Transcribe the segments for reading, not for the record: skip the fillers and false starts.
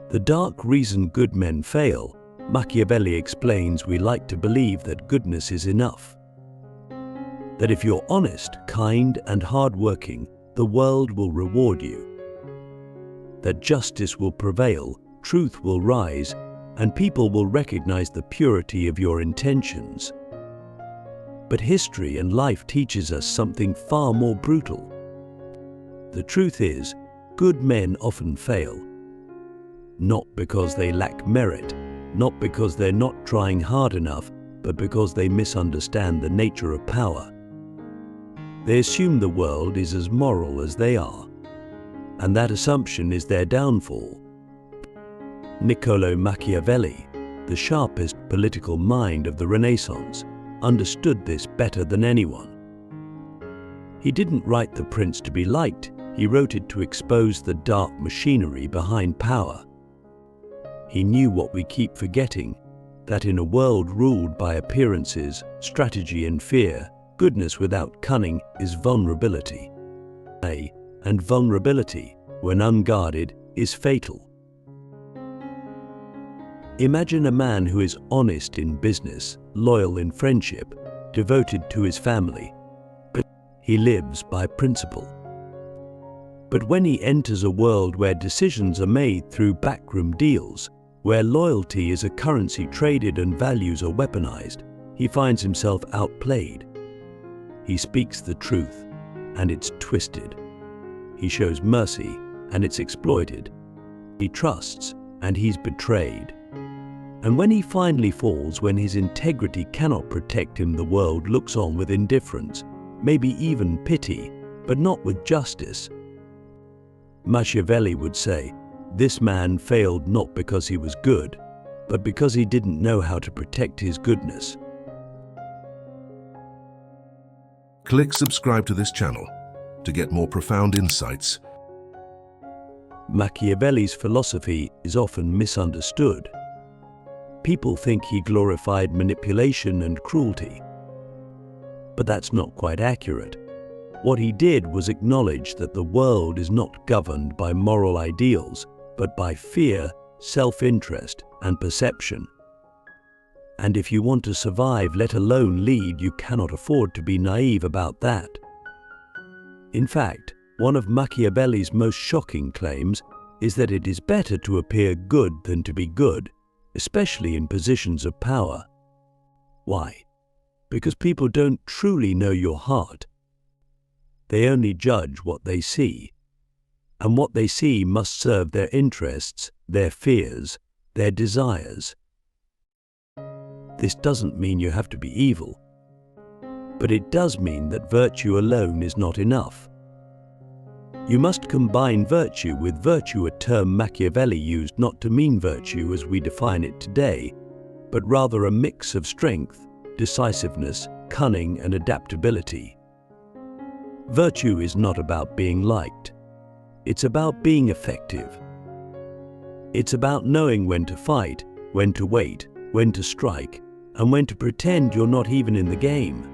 The dark reason good men fail, Machiavelli explains, we like to believe that goodness is enough. That if you're honest, kind, and hardworking, the world will reward you. That justice will prevail, truth will rise, and people will recognize the purity of your intentions. But history and life teaches us something far more brutal. The truth is, good men often fail. Not because they lack merit, not because they're not trying hard enough, but because they misunderstand the nature of power. They assume the world is as moral as they are, and that assumption is their downfall. Niccolo Machiavelli, the sharpest political mind of the Renaissance, understood this better than anyone. He didn't write The Prince to be liked, he wrote it to expose the dark machinery behind power. He knew what we keep forgetting, that in a world ruled by appearances, strategy and fear, goodness without cunning is vulnerability. And vulnerability, when unguarded, is fatal. Imagine a man who is honest in business, loyal in friendship, devoted to his family. But he lives by principle. But when he enters a world where decisions are made through backroom deals, where loyalty is a currency traded and values are weaponized, he finds himself outplayed. He speaks the truth, and it's twisted. He shows mercy, and it's exploited. He trusts, and he's betrayed. And when he finally falls, when his integrity cannot protect him, the world looks on with indifference, maybe even pity, but not with justice. Machiavelli would say, this man failed not because he was good, but because he didn't know how to protect his goodness. Click subscribe to this channel to get more profound insights. Machiavelli's philosophy is often misunderstood. People think he glorified manipulation and cruelty. But that's not quite accurate. What he did was acknowledge that the world is not governed by moral ideals, but by fear, self-interest, and perception. And if you want to survive, let alone lead, you cannot afford to be naive about that. In fact, one of Machiavelli's most shocking claims is that it is better to appear good than to be good, especially in positions of power. Why? Because people don't truly know your heart. They only judge what they see. And what they see must serve their interests, their fears, their desires. This doesn't mean you have to be evil, but it does mean that virtue alone is not enough. You must combine virtue with virtue, a term Machiavelli used not to mean virtue as we define it today, but rather a mix of strength, decisiveness, cunning, and adaptability. Virtue is not about being liked. It's about being effective. It's about knowing when to fight, when to wait, when to strike, and when to pretend you're not even in the game.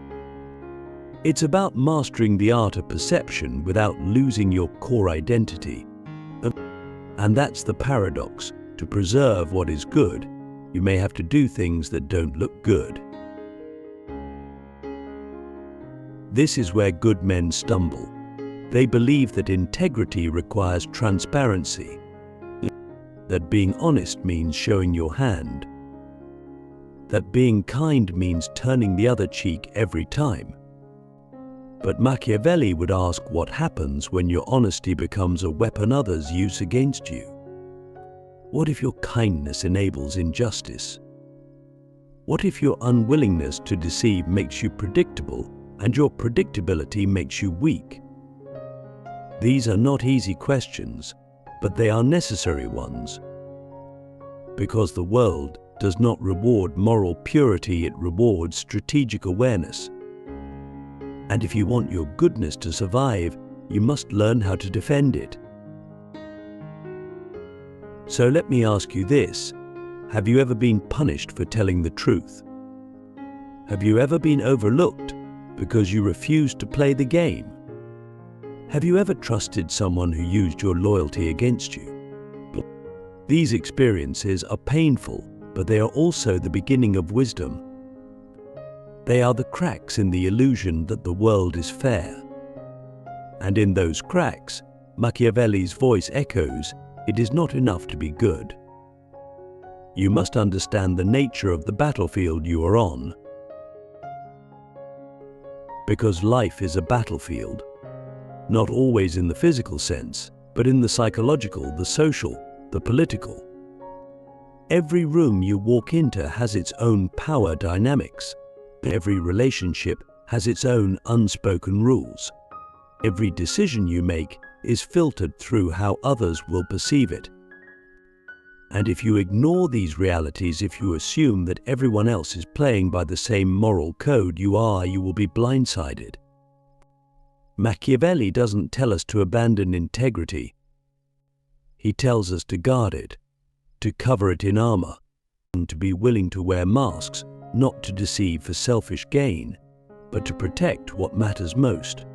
It's about mastering the art of perception without losing your core identity. And that's the paradox. To preserve what is good, you may have to do things that don't look good. This is where good men stumble. They believe that integrity requires transparency, that being honest means showing your hand, that being kind means turning the other cheek every time. But Machiavelli would ask, what happens when your honesty becomes a weapon others use against you? What if your kindness enables injustice? What if your unwillingness to deceive makes you predictable and your predictability makes you weak? These are not easy questions, but they are necessary ones. Because the world does not reward moral purity, it rewards strategic awareness. And if you want your goodness to survive, you must learn how to defend it. So let me ask you this: have you ever been punished for telling the truth? Have you ever been overlooked because you refused to play the game? Have you ever trusted someone who used your loyalty against you? These experiences are painful, but they are also the beginning of wisdom. They are the cracks in the illusion that the world is fair. And in those cracks, Machiavelli's voice echoes, "It is not enough to be good. You must understand the nature of the battlefield you are on." Because life is a battlefield, not always in the physical sense, but in the psychological, the social, the political. Every room you walk into has its own power dynamics. Every relationship has its own unspoken rules. Every decision you make is filtered through how others will perceive it. And if you ignore these realities, if you assume that everyone else is playing by the same moral code you are, you will be blindsided. Machiavelli doesn't tell us to abandon integrity. He tells us to guard it, to cover it in armor, and to be willing to wear masks, not to deceive for selfish gain, but to protect what matters most.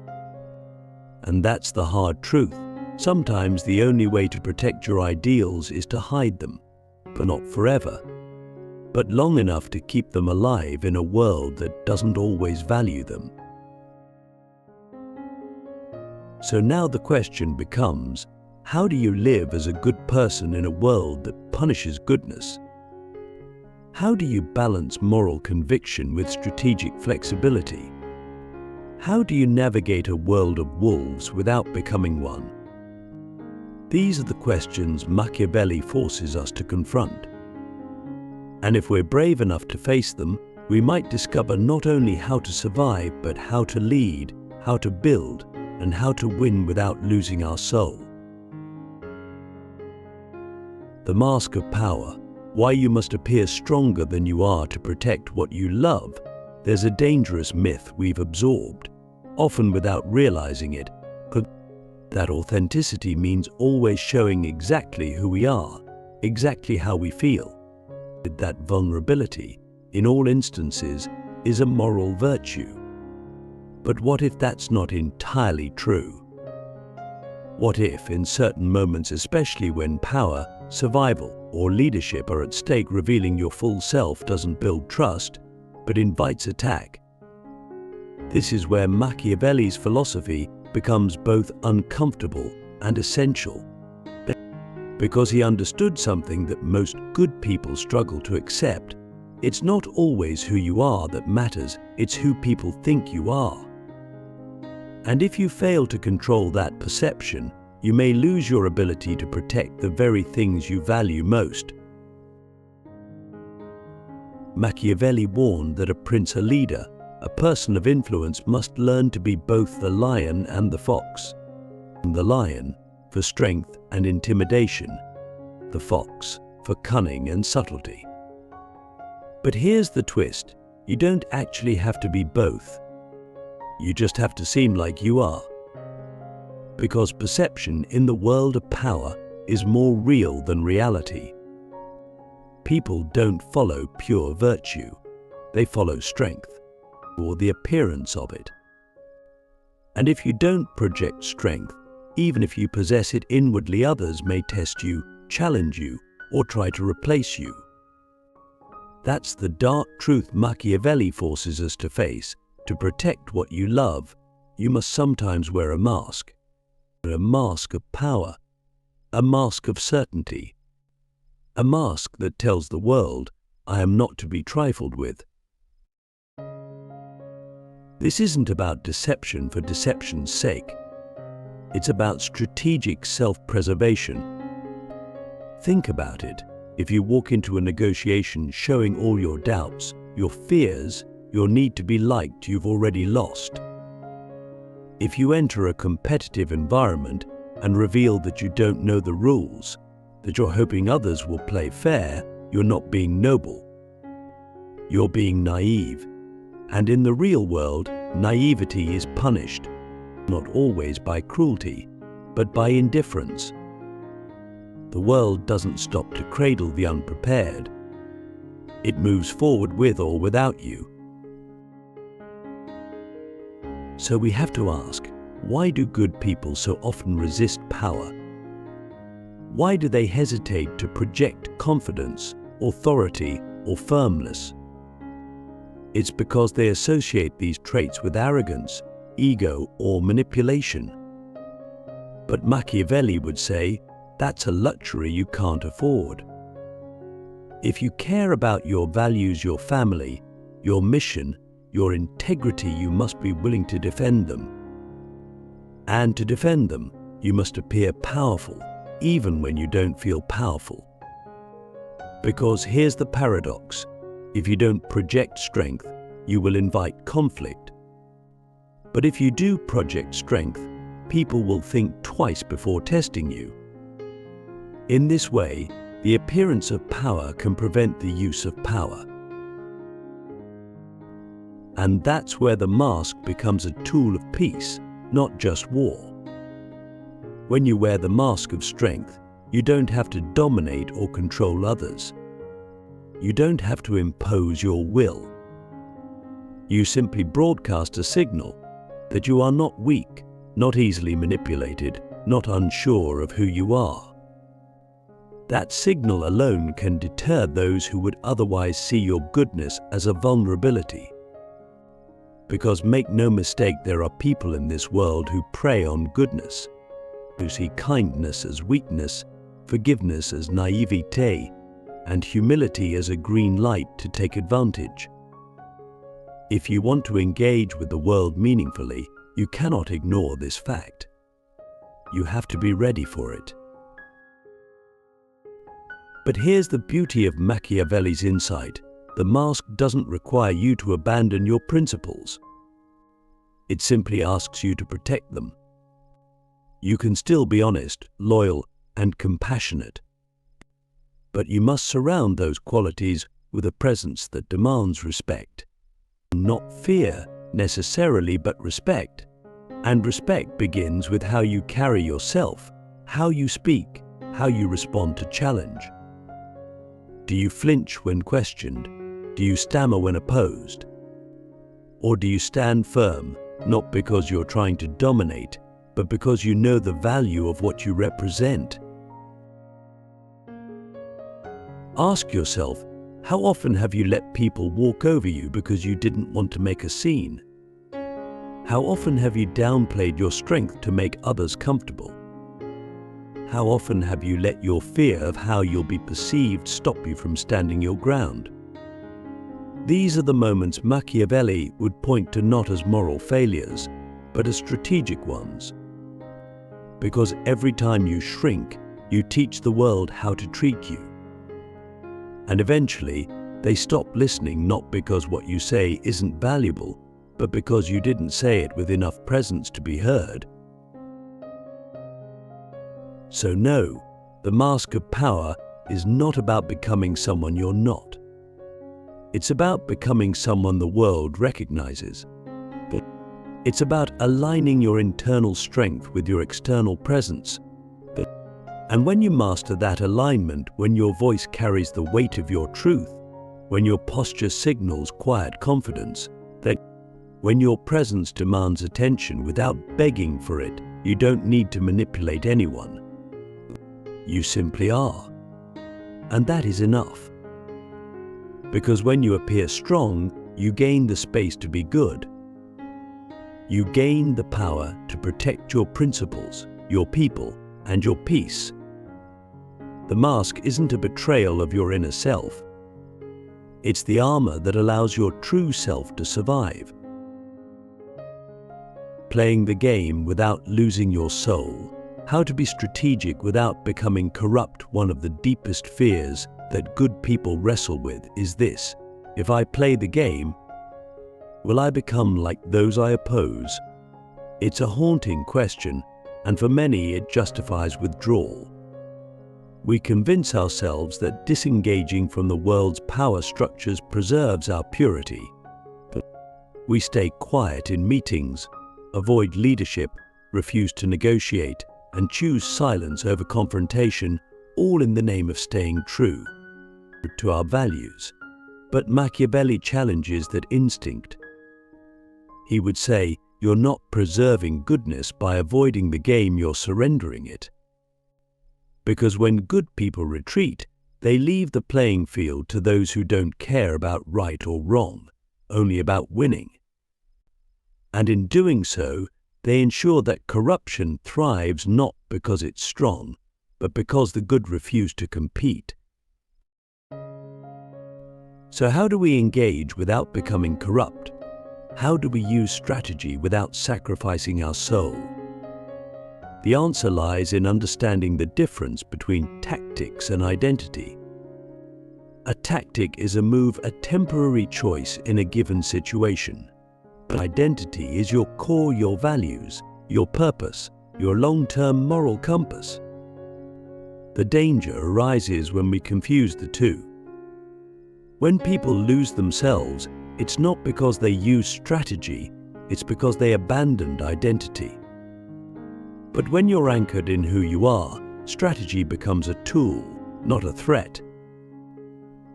And that's the hard truth. Sometimes the only way to protect your ideals is to hide them, but not forever, but long enough to keep them alive in a world that doesn't always value them. So now the question becomes, how do you live as a good person in a world that punishes goodness? How do you balance moral conviction with strategic flexibility? How do you navigate a world of wolves without becoming one? These are the questions Machiavelli forces us to confront. And if we're brave enough to face them, we might discover not only how to survive, but how to lead, how to build, and how to win without losing our soul. The mask of power. Why you must appear stronger than you are to protect what you love. There's a dangerous myth we've absorbed, often without realizing it, that authenticity means always showing exactly who we are, exactly how we feel. That vulnerability, in all instances, is a moral virtue. But what if that's not entirely true? What if, in certain moments, especially when power, survival, or leadership are at stake, revealing your full self doesn't build trust, but invites attack? This is where Machiavelli's philosophy becomes both uncomfortable and essential, because he understood something that most good people struggle to accept. It's not always who you are that matters, it's who people think you are. And if you fail to control that perception, you may lose your ability to protect the very things you value most. Machiavelli warned that a prince, a leader, a person of influence must learn to be both the lion and the fox. The lion for strength and intimidation, the fox for cunning and subtlety. But here's the twist: you don't actually have to be both. You just have to seem like you are. Because perception in the world of power is more real than reality. People don't follow pure virtue, they follow strength, or the appearance of it. And if you don't project strength, even if you possess it inwardly, others may test you, challenge you, or try to replace you. That's the dark truth Machiavelli forces us to face. To protect what you love, you must sometimes wear a mask of power, a mask of certainty, a mask that tells the world, I am not to be trifled with. This isn't about deception for deception's sake. It's about strategic self-preservation. Think about it. If you walk into a negotiation showing all your doubts, your fears, your need to be liked, you've already lost. If you enter a competitive environment and reveal that you don't know the rules, that you're hoping others will play fair, you're not being noble. You're being naive. And in the real world, naivety is punished, not always by cruelty, but by indifference. The world doesn't stop to cradle the unprepared. It moves forward with or without you. So we have to ask, why do good people so often resist power? Why do they hesitate to project confidence, authority, or firmness? It's because they associate these traits with arrogance, ego, or manipulation. But Machiavelli would say, that's a luxury you can't afford. If you care about your values, your family, your mission, your integrity, you must be willing to defend them. And to defend them, you must appear powerful, even when you don't feel powerful. Because here's the paradox: if you don't project strength, you will invite conflict. But if you do project strength, people will think twice before testing you. In this way, the appearance of power can prevent the use of power. And that's where the mask becomes a tool of peace, not just war. When you wear the mask of strength, you don't have to dominate or control others. You don't have to impose your will. You simply broadcast a signal that you are not weak, not easily manipulated, not unsure of who you are. That signal alone can deter those who would otherwise see your goodness as a vulnerability. Because make no mistake, there are people in this world who prey on goodness, who see kindness as weakness, forgiveness as naivete, and humility as a green light to take advantage. If you want to engage with the world meaningfully, you cannot ignore this fact. You have to be ready for it. But here's the beauty of Machiavelli's insight: the mask doesn't require you to abandon your principles. It simply asks you to protect them. You can still be honest, loyal, and compassionate. But you must surround those qualities with a presence that demands respect. Not fear necessarily, but respect. And respect begins with how you carry yourself, how you speak, how you respond to challenge. Do you flinch when questioned? Do you stammer when opposed? Or do you stand firm, not because you're trying to dominate, but because you know the value of what you represent? Ask yourself, how often have you let people walk over you because you didn't want to make a scene? How often have you downplayed your strength to make others comfortable? How often have you let your fear of how you'll be perceived stop you from standing your ground? These are the moments Machiavelli would point to not as moral failures, but as strategic ones. Because every time you shrink, you teach the world how to treat you. And eventually, they stop listening, not because what you say isn't valuable, but because you didn't say it with enough presence to be heard. So no, the mask of power is not about becoming someone you're not. It's about becoming someone the world recognizes. It's about aligning your internal strength with your external presence. And when you master that alignment, when your voice carries the weight of your truth, when your posture signals quiet confidence, then when your presence demands attention without begging for it, you don't need to manipulate anyone. You simply are. And that is enough. Because when you appear strong, you gain the space to be good. You gain the power to protect your principles, your people, and your peace. The mask isn't a betrayal of your inner self. It's the armor that allows your true self to survive. Playing the game without losing your soul. How to be strategic without becoming corrupt. One of the deepest fears that good people wrestle with is this: if I play the game, will I become like those I oppose? It's a haunting question, and for many it justifies withdrawal. We convince ourselves that disengaging from the world's power structures preserves our purity. We stay quiet in meetings, avoid leadership, refuse to negotiate, and choose silence over confrontation, all in the name of staying true to our values. But Machiavelli challenges that instinct. He would say, you're not preserving goodness by avoiding the game, you're surrendering it. Because when good people retreat, they leave the playing field to those who don't care about right or wrong, only about winning. And in doing so, they ensure that corruption thrives not because it's strong, but because the good refuse to compete. So how do we engage without becoming corrupt? How do we use strategy without sacrificing our soul? The answer lies in understanding the difference between tactics and identity. A tactic is a move, a temporary choice in a given situation. But identity is your core, your values, your purpose, your long-term moral compass. The danger arises when we confuse the two. When people lose themselves, it's not because they use strategy, it's because they abandoned identity. But when you're anchored in who you are, strategy becomes a tool, not a threat.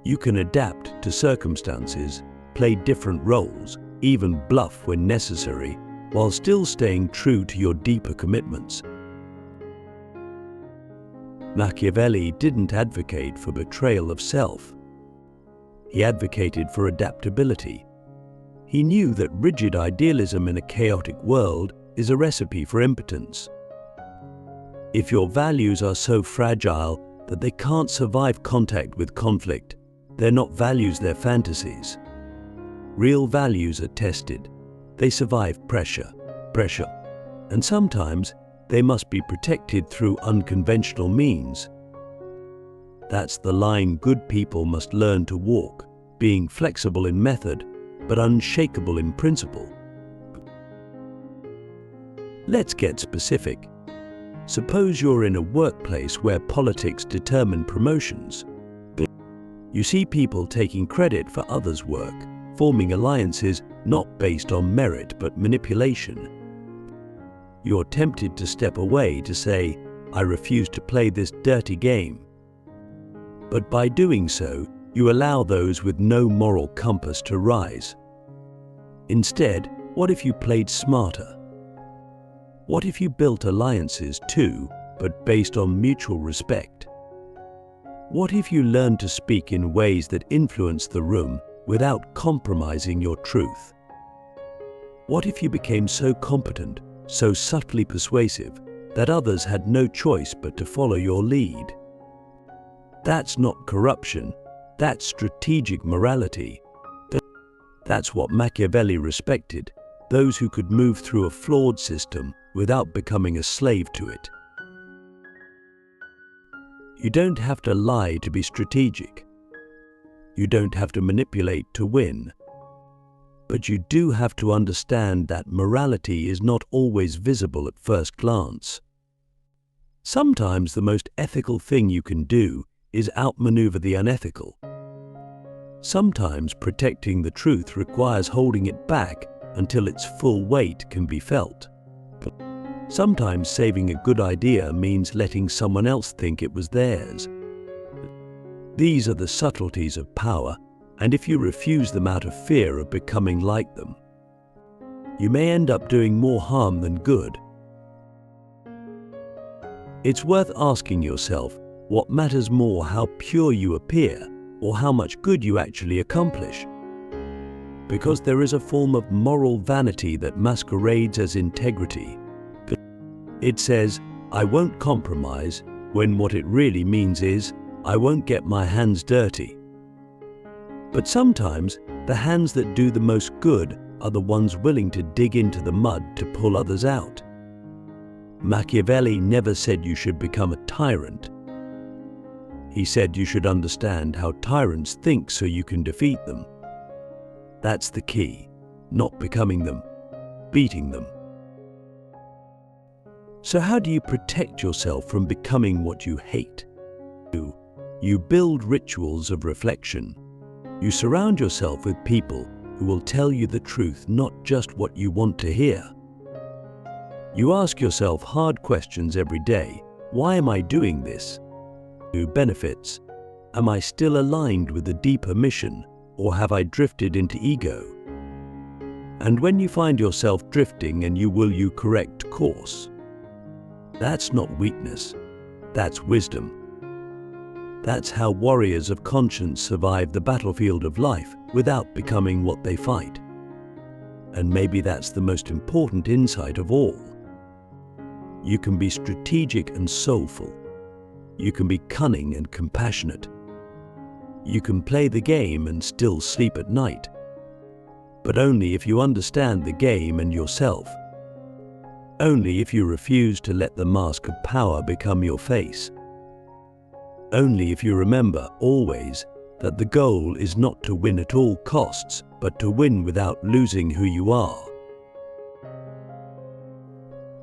You can adapt to circumstances, play different roles, even bluff when necessary, while still staying true to your deeper commitments. Machiavelli didn't advocate for betrayal of self. He advocated for adaptability. He knew that rigid idealism in a chaotic world is a recipe for impotence. If your values are so fragile that they can't survive contact with conflict, they're not values, they're fantasies. Real values are tested. They survive pressure, and sometimes they must be protected through unconventional means. That's the line good people must learn to walk, being flexible in method, but unshakable in principle. Let's get specific. Suppose you're in a workplace where politics determine promotions. You see people taking credit for others' work, forming alliances not based on merit but manipulation. You're tempted to step away to say, "I refuse to play this dirty game." But by doing so, you allow those with no moral compass to rise. Instead, what if you played smarter? What if you built alliances too, but based on mutual respect? What if you learned to speak in ways that influence the room without compromising your truth? What if you became so competent, so subtly persuasive, that others had no choice but to follow your lead? That's not corruption, that's strategic morality. That's what Machiavelli respected, those who could move through a flawed system without becoming a slave to it. You don't have to lie to be strategic. You don't have to manipulate to win. But you do have to understand that morality is not always visible at first glance. Sometimes the most ethical thing you can do is outmaneuver the unethical. Sometimes protecting the truth requires holding it back until its full weight can be felt. Sometimes saving a good idea means letting someone else think it was theirs. These are the subtleties of power, and if you refuse them out of fear of becoming like them, you may end up doing more harm than good. It's worth asking yourself what matters more, how pure you appear, or how much good you actually accomplish. Because there is a form of moral vanity that masquerades as integrity. It says, "I won't compromise," when what it really means is, "I won't get my hands dirty." But sometimes, the hands that do the most good are the ones willing to dig into the mud to pull others out. Machiavelli never said you should become a tyrant. He said you should understand how tyrants think so you can defeat them. That's the key, not becoming them, beating them. So how do you protect yourself from becoming what you hate? You build rituals of reflection. You surround yourself with people who will tell you the truth, not just what you want to hear. You ask yourself hard questions every day. Why am I doing this? Who benefits? Am I still aligned with a deeper mission, or have I drifted into ego? And when you find yourself drifting, and you correct course. That's not weakness. That's wisdom. That's how warriors of conscience survive the battlefield of life without becoming what they fight. And maybe that's the most important insight of all. You can be strategic and soulful. You can be cunning and compassionate. You can play the game and still sleep at night. But only if you understand the game and yourself. Only if you refuse to let the mask of power become your face. Only if you remember always that the goal is not to win at all costs, but to win without losing who you are.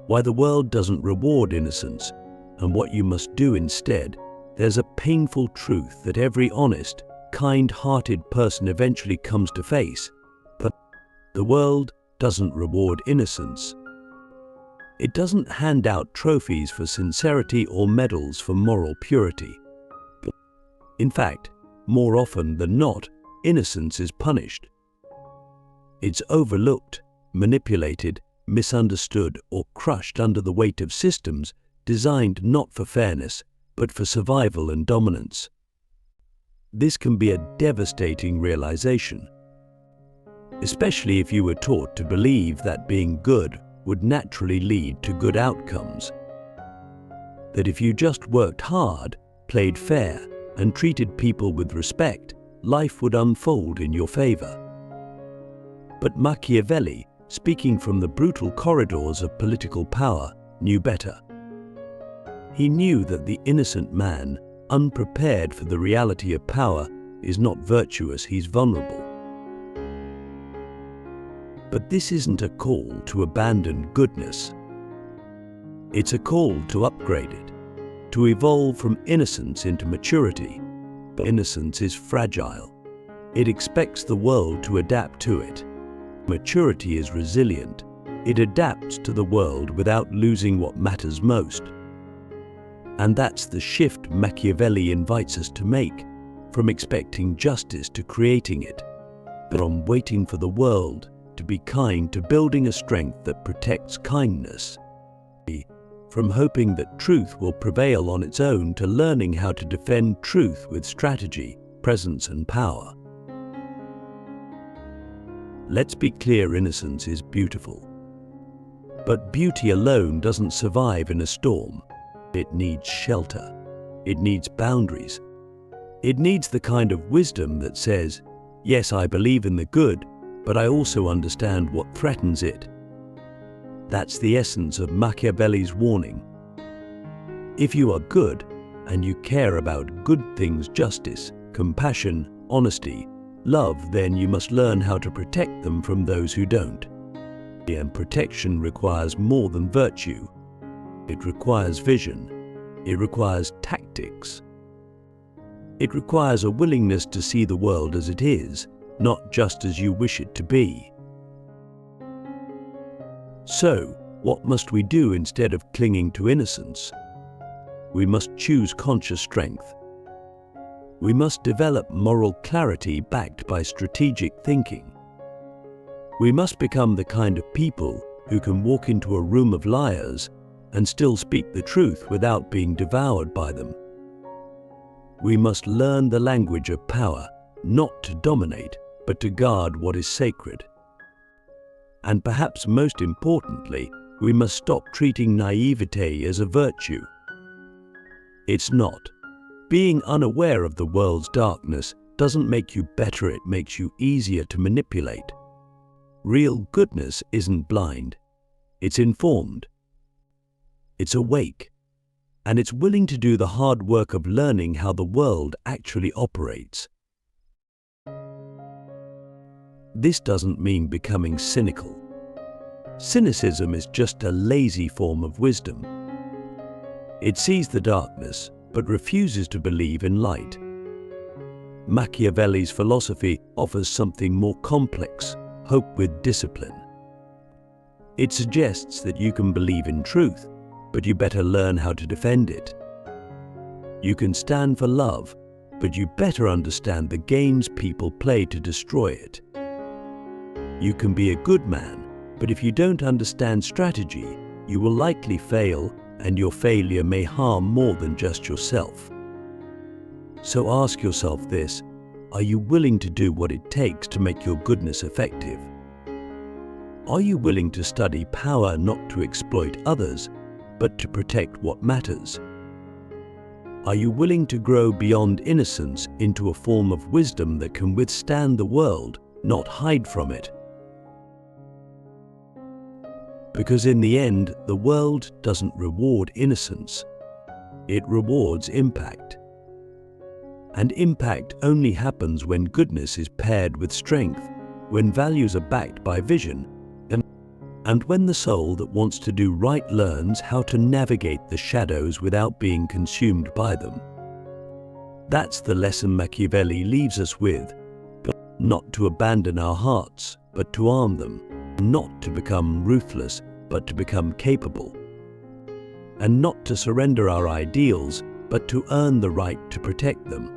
Why the world doesn't reward innocence, and what you must do instead, there's a painful truth that every honest, kind-hearted person eventually comes to face. But the world doesn't reward innocence. It doesn't hand out trophies for sincerity or medals for moral purity. In fact, more often than not, innocence is punished. It's overlooked, manipulated, misunderstood, or crushed under the weight of systems designed not for fairness, but for survival and dominance. This can be a devastating realization, especially if you were taught to believe that being good would naturally lead to good outcomes. That if you just worked hard, played fair, and treated people with respect, life would unfold in your favor. But Machiavelli, speaking from the brutal corridors of political power, knew better. He knew that the innocent man, unprepared for the reality of power, is not virtuous, he's vulnerable. But this isn't a call to abandon goodness. It's a call to upgrade it, to evolve from innocence into maturity. But innocence is fragile. It expects the world to adapt to it. Maturity is resilient. It adapts to the world without losing what matters most. And that's the shift Machiavelli invites us to make, from expecting justice to creating it, from waiting for the world to be kind to building a strength that protects kindness, from hoping that truth will prevail on its own to learning how to defend truth with strategy, presence, and power. Let's be clear, innocence is beautiful. But beauty alone doesn't survive in a storm. It needs shelter. It needs boundaries. It needs the kind of wisdom that says, yes, I believe in the good, but I also understand what threatens it. That's the essence of Machiavelli's warning. If you are good and you care about good things, justice, compassion, honesty, love, then you must learn how to protect them from those who don't. And protection requires more than virtue. It requires vision. It requires tactics. It requires a willingness to see the world as it is, not just as you wish it to be. So, what must we do instead of clinging to innocence? We must choose conscious strength. We must develop moral clarity backed by strategic thinking. We must become the kind of people who can walk into a room of liars and still speak the truth without being devoured by them. We must learn the language of power, not to dominate, but to guard what is sacred. And perhaps most importantly, we must stop treating naivete as a virtue. It's not. Being unaware of the world's darkness doesn't make you better, it makes you easier to manipulate. Real goodness isn't blind. It's informed. It's awake. And it's willing to do the hard work of learning how the world actually operates. This doesn't mean becoming cynical. Cynicism is just a lazy form of wisdom. It sees the darkness, but refuses to believe in light. Machiavelli's philosophy offers something more complex, hope with discipline. It suggests that you can believe in truth, but you better learn how to defend it. You can stand for love, but you better understand the games people play to destroy it. You can be a good man, but if you don't understand strategy, you will likely fail and your failure may harm more than just yourself. So ask yourself this: are you willing to do what it takes to make your goodness effective? Are you willing to study power not to exploit others, but to protect what matters? Are you willing to grow beyond innocence into a form of wisdom that can withstand the world, not hide from it? Because in the end, the world doesn't reward innocence. It rewards impact. And impact only happens when goodness is paired with strength, when values are backed by vision, and when the soul that wants to do right learns how to navigate the shadows without being consumed by them. That's the lesson Machiavelli leaves us with: not to abandon our hearts, but to arm them; not to become ruthless, but to become capable; and not to surrender our ideals, but to earn the right to protect them.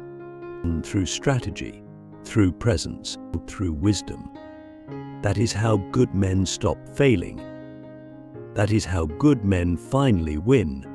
And through strategy, through presence, through wisdom. That is how good men stop failing. That is how good men finally win.